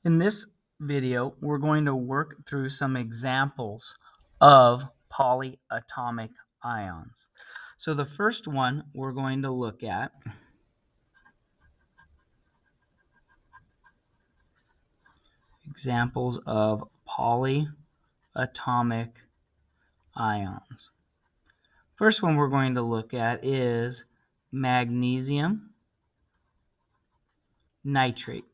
In this video, we're going to work through some examples of polyatomic ions. So the first one we're going to look at examples of polyatomic ions. First one we're going to look at is magnesium nitrate.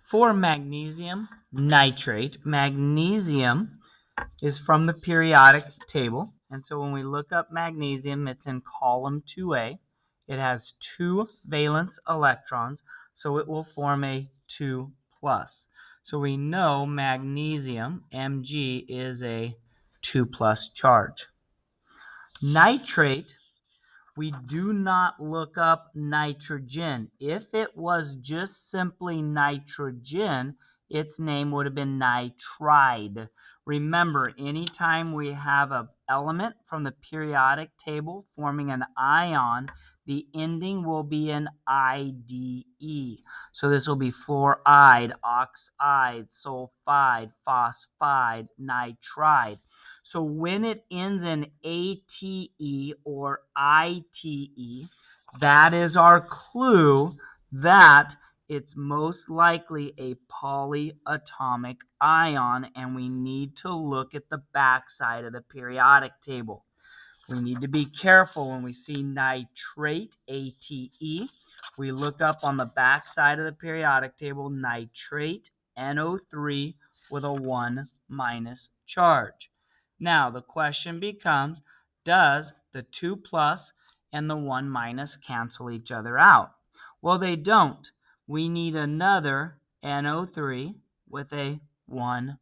For magnesium nitrate, magnesium is from the periodic table, and so when we look up magnesium, it's in column 2A. It has 2 valence electrons, so it will form a 2+. So we know magnesium, Mg, is a 2+ charge. Nitrate, we do not look up nitrogen. If it was just simply nitrogen, its name would have been nitride. Remember, anytime we have an element from the periodic table forming an ion, the ending will be an IDE. So this will be fluoride, oxide, sulfide, phosphide, nitride. So when it ends in ATE or ITE, that is our clue that it's most likely a polyatomic ion, and we need to look at the backside of the periodic table. We need to be careful when we see nitrate, ATE. We look up on the backside of the periodic table, nitrate, NO3 with a 1- charge. Now, the question becomes, does the 2+ and the 1- cancel each other out? Well, they don't. We need another NO3 with a 1-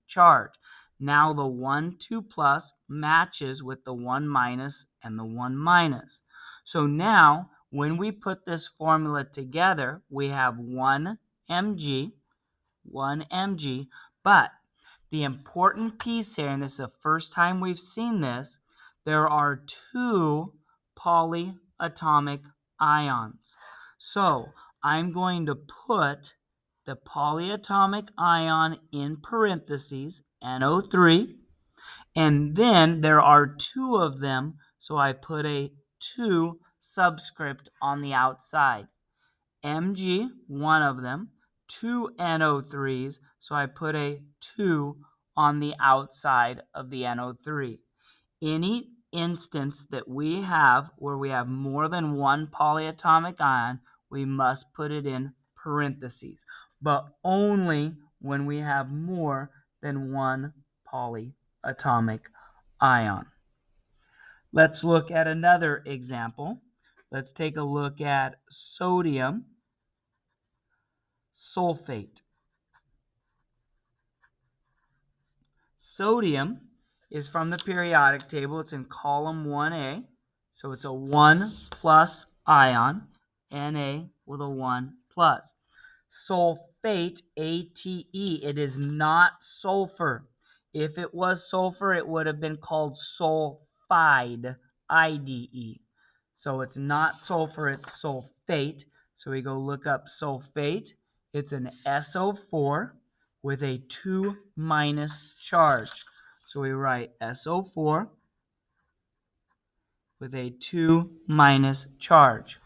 charge. Now the 1, 2+ matches with the 1- and the 1-. So now, when we put this formula together, we have 1 mg, but the important piece here, and this is the first time we've seen this, there are 2 polyatomic ions. So I'm going to put the polyatomic ion in parentheses, NO3, and then there are 2 of them, so I put a 2 subscript on the outside. Mg, 1 of them, 2 NO3s, so I put a 2 on the outside of the NO3. Any instance that we have where we have more than 1 polyatomic ion, we must put it in parentheses, but only when we have more than 1 polyatomic ion. Let's look at another example. Let's take a look at sodium sulfate. Sodium is from the periodic table. It's in column 1A, so it's a 1+ ion, Na with a 1+. Sulfate, ATE, it is not sulfur. If it was sulfur, it would have been called sulfide, IDE. So it's not sulfur, it's sulfate. So we go look up sulfate. It's an SO4 with a 2- charge. So we write SO4 with a 2- charge.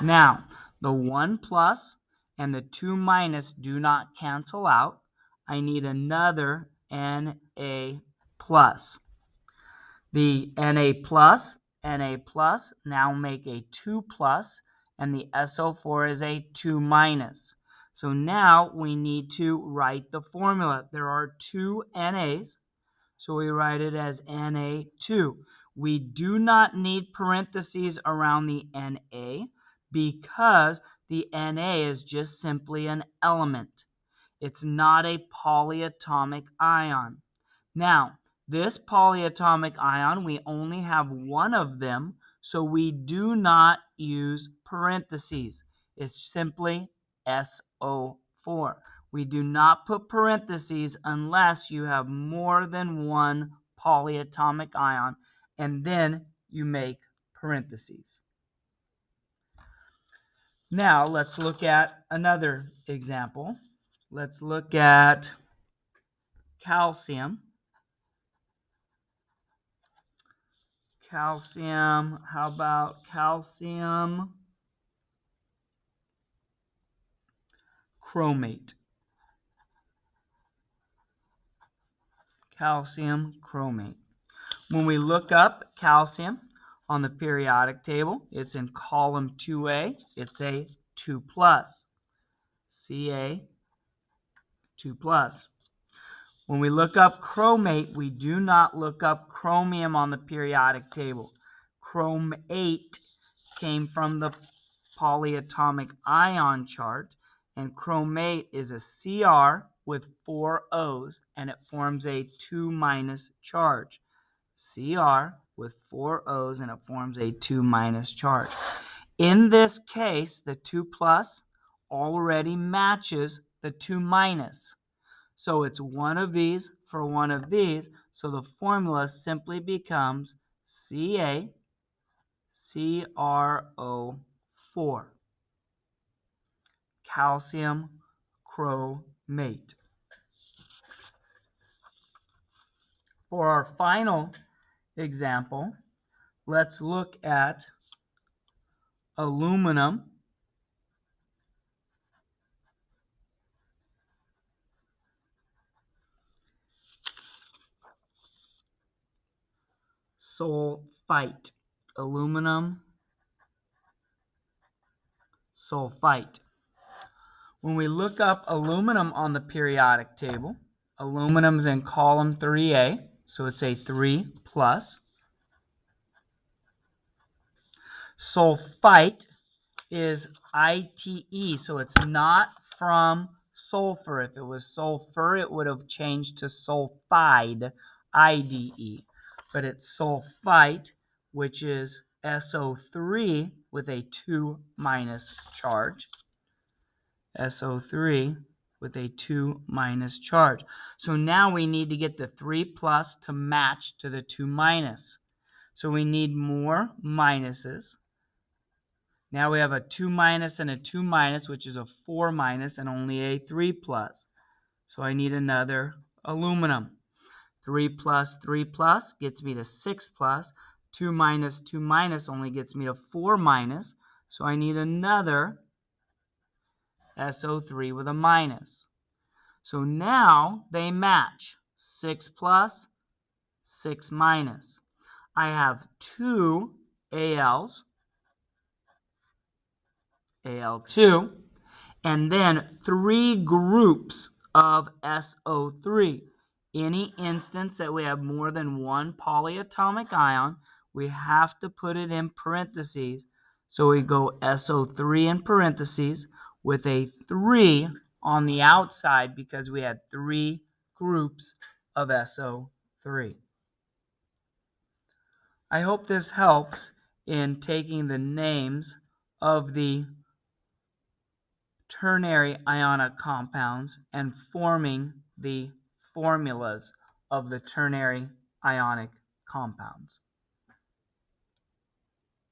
Now, the 1+ and the 2- do not cancel out. I need another Na+. The Na+ now make a 2+, and the SO4 is a 2-. So now we need to write the formula. There are 2 NAs, so we write it as Na2. We do not need parentheses around the Na because the Na is just simply an element. It's not a polyatomic ion. Now, this polyatomic ion, we only have 1 of them, so we do not use parentheses. It's simply SO4. We do not put parentheses unless you have more than 1 polyatomic ion, and then you make parentheses. Now let's look at another example. Let's look at calcium. Calcium, how about calcium chromate? Calcium chromate. When we look up calcium on the periodic table, it's in column 2A. It's a 2 plus. Ca 2 plus. When we look up chromate, we do not look up chromium on the periodic table. Chromate came from the polyatomic ion chart, and chromate is a Cr with 4 O's, and it forms a 2 minus charge. Cr with 4 O's, and it forms a 2 minus charge. In this case, the 2 plus already matches the 2 minus. So it's one of these for one of these. So the formula simply becomes CaCrO4, calcium chromate. For our final example, let's look at aluminum sulfite. Aluminum sulfite. When we look up aluminum on the periodic table, aluminum's in column 3A, so it's a 3 plus. Sulfite is ITE, so it's not from sulfur. If it was sulfur, it would have changed to sulfide, IDE. But it's sulfite, which is SO3 with a 2 minus charge. SO3 with a 2 minus charge. So now we need to get the 3 plus to match to the 2 minus. So we need more minuses. Now we have a 2 minus and a 2 minus, which is a 4 minus and only a 3 plus. So I need another aluminum. 3 plus gets me to 6 plus. 2 minus only gets me to 4 minus. So I need another SO3 with a minus. So now they match. 6 plus, 6 minus. I have 2 ALs, Al2, and then 3 groups of SO3. Any instance that we have more than one polyatomic ion, we have to put it in parentheses. So we go SO3 in parentheses with a 3 on the outside because we had 3 groups of SO3. I hope this helps in taking the names of the ternary ionic compounds and forming the formulas of the ternary ionic compounds.